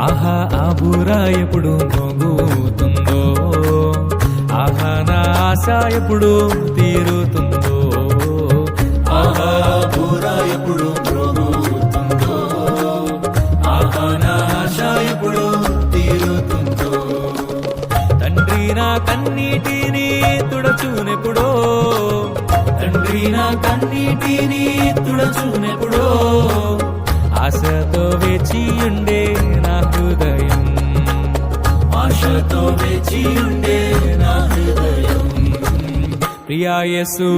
ఆహా ఆ బూర ఎప్పుడు మోగుతుందో, ఆహా నా ఆశ ఎప్పుడు తీరుతుందో, ఆహా ఆ బూర ఎప్పుడు మోగుతుందో, ఆహా నా ఆశ ఎప్పుడు తీరుతుందో. తండ్రి నా కన్నీటిని తుడచునెప్పుడో, తండ్రి నా కన్నీటిని తుడచునెప్పుడో, ఆశతో వేచియుండే నా హృదయం, ఆశతో వేచియుండే నా హృదయం. ప్రియా యేసు